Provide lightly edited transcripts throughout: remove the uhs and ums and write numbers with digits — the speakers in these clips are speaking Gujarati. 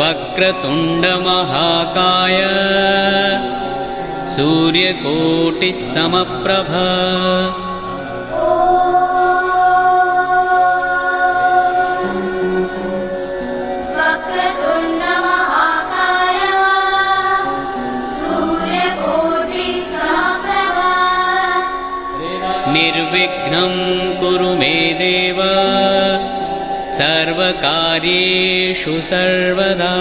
वक्रतुण्डमहाकाय सूर्यकोटिसमप्रभ निर्विघ्नं कुरु मे देव सर्वकार्येषु सर्वदा।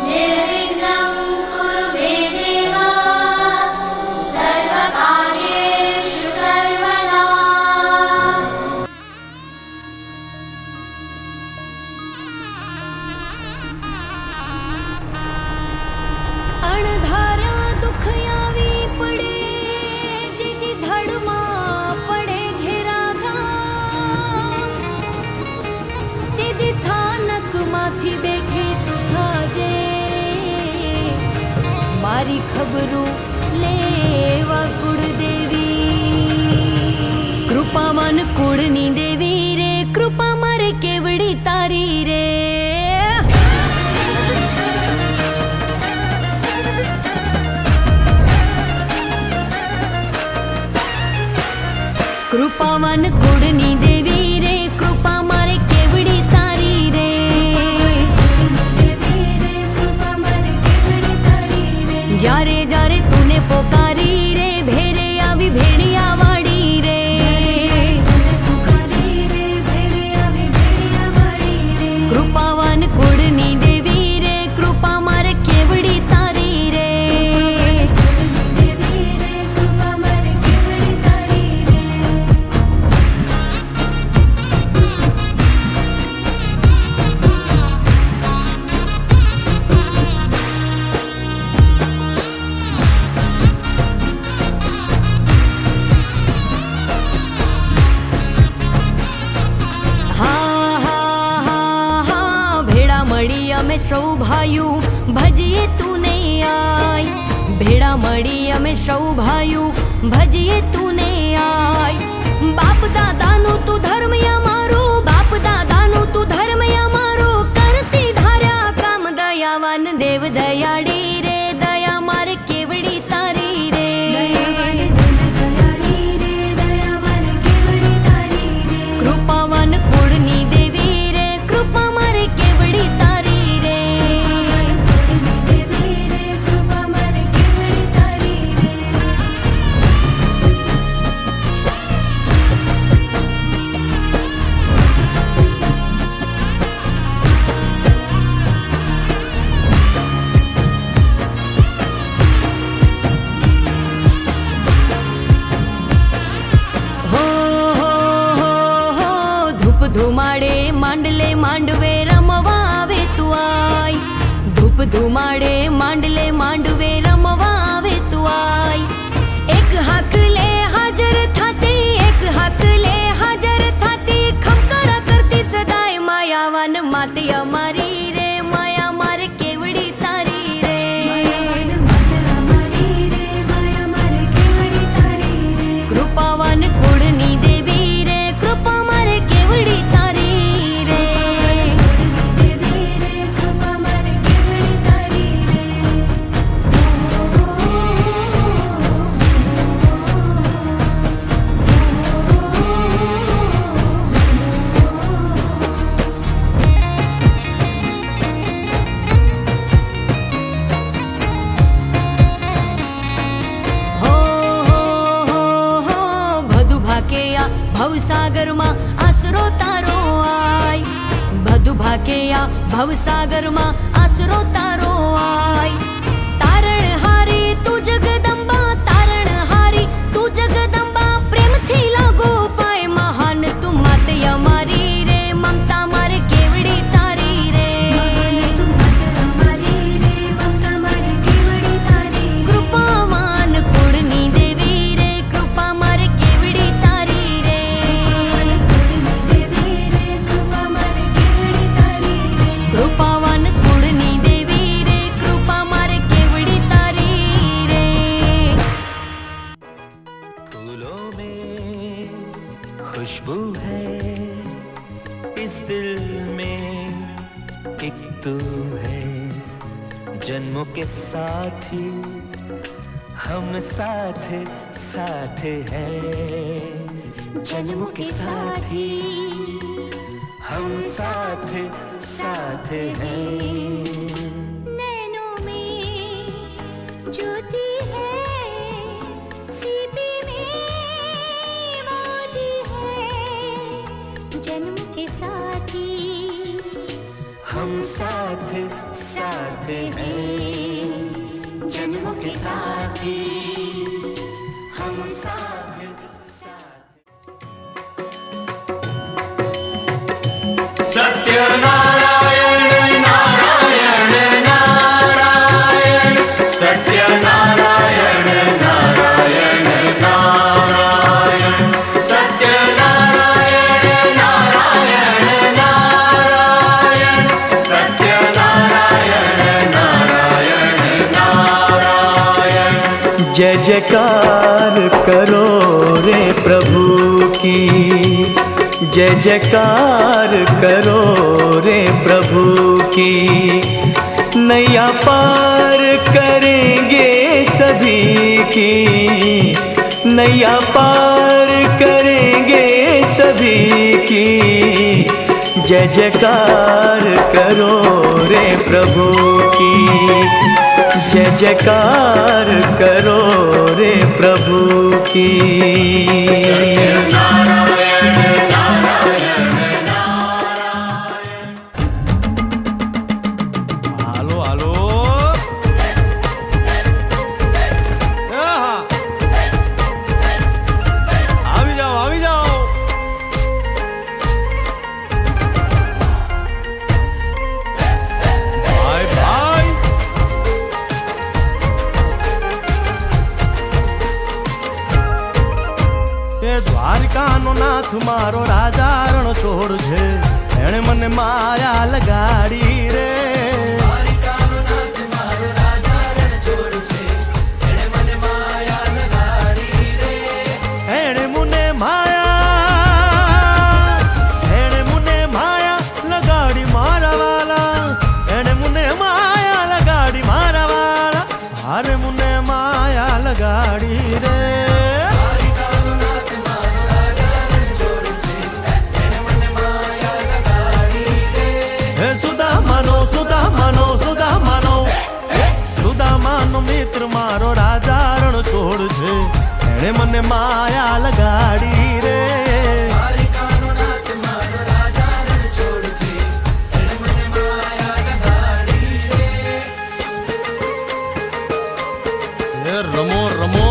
निर्विघ्नं कुरु मे देव सर्वकार्येषु सर्वदा। અણધારા દુઃખ આવી પડે ધડમાં પડે ઘેરાઘામ તેથી થાનકમાંથી બેઠી તું થાજે મારી ખબરો લેવા કુળદેવી કૃપાવાન કુળની દેવી રે કૃપા મારે કેવડી તારી રે કૃપાવાન કુળની દેવી રે કૃપા મારે કેવડી તારી રે જ્યારે જ્યારે તુને પોકારી રે ભેરે આવી ભેડિયા વાડી રે કૃપાવાન કુળની દેવી રે કૃપા મારે કેવડી તારી રે અમે સૌ ભાઈઓ ભજીએ તુને આય ભેળા મળી અમે સૌ ભાઈઓ ભજીએ તુને આય બાપ દાદાનું તું ધર્મ અમારો બાપ દાદાનું તું ધર્મ અમારો કરતી ધાર્યા કામ દયાવાન દેવ દયાળી રે દયા મારે કેવડી તારી રે કૃપાવાન કુળની દેવી રે કૃપા મારે કેવડી તારી ધુમાડે માંડલે માંડવે રમવા આવે તું આય ધૂપ ધુમાડે માંડલે માંડવે રમવા આવે તું આય એક હાક લે હાજર થાતી એક હાક લે હાજર થાતી ખમકરા કરતી સદાય માયાવાન માતે અમારી રે માયા મારે કેવડી તારી રે કૃપાવાન કુળની દેવી રે કૃપા મારે કેવડી તારી રે ભવસાગરમાં આસરો તારો આય બધું ભાકેયા ભવસાગરમાં આસરો તારો આય તારણ હારી તું જગદંબા તારણ હારી તું જગદંબા પ્રેમથી લાગો પાય મહાન તું માતે અમારી રે મમતા મારે કેવડી તારી રે કૃપાવાન કુળની દેવી રે કૃપા મારે કેવડી તારી રે કૃપાવાન કુળની દેવી રે કૃપા મારે કેવડી તારી રે एक तू है जन्मों के साथी, हम साथ साथ हैं। जन्मों के साथी हम साथ साथ हैं। नैनों में ज्योति है, सीपी में मोती है। जन्म के साथी हम साथ साथ हैं। जन्मों के साथी हम साथ सत्यनारायण नारायण नारायण, सत्यनारायण नारायण नारायण, सत्यनारायण नारायण नारायण, सत्यनारायण नारायण नारायण। जय जयकार करो रे प्रभु की, जय जयकार करो रे प्रभु की। नैया पार करेंगे सभी की, नैया पार करेंगे सभी की। जय जयकार करो रे प्रभु की, जय जयकार करो रे प्रभु की। દ્વારિકાનો નાથ મારો રાજા રણ છોડ છે, એણે મને માયા લગાડી રે। દ્વારિકાનો નાથ મારો રાજા રણ છોડ છે, એણે મને માયા લગાડી રે। એણે મને માયા લગાડી મારા વાલા, એણે મને માયા લગાડી મારા વાલા, હારે મને માયા લગાડી રે। સુદામાનો મિત્ર મારો રાજા રણ છોડ છે, એણે મને માયા લગાડી રે। દ્વારિકાનો નાથ મારો રાજા રણ છોડ છે, એણે મને માયા લગાડી રે। રમો રમો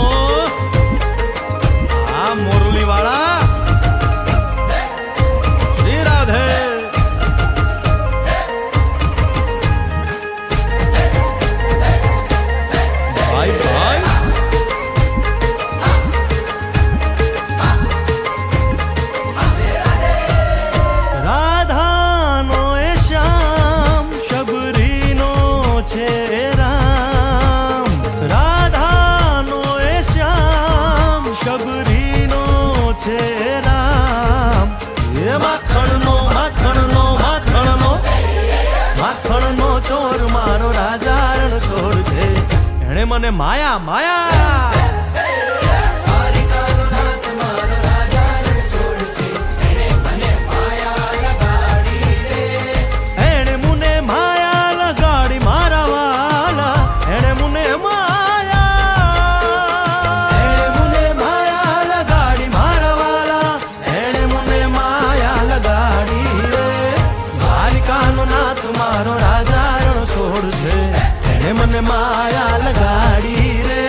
આ મોરલી વાળા, શ્રી રાધે। રાધાનો એ શ્યામ શબરીનો છે રામ, રાધાનો એ શ્યામ શબરીનો છે રામ। એ માખણનો માખણનો માખણનો માખણનો ચોર મારો રાજા રણ છોડ છે, એણે મને માયા માયા। મારો રાજા રણ છોડ છે, એણે મને માયા લગાડી રે।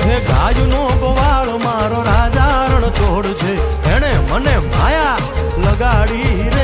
હે ગાયનો ગોવાળ મારો રાજા રણ છોડ છે, એણે મને માયા લગાડી રે।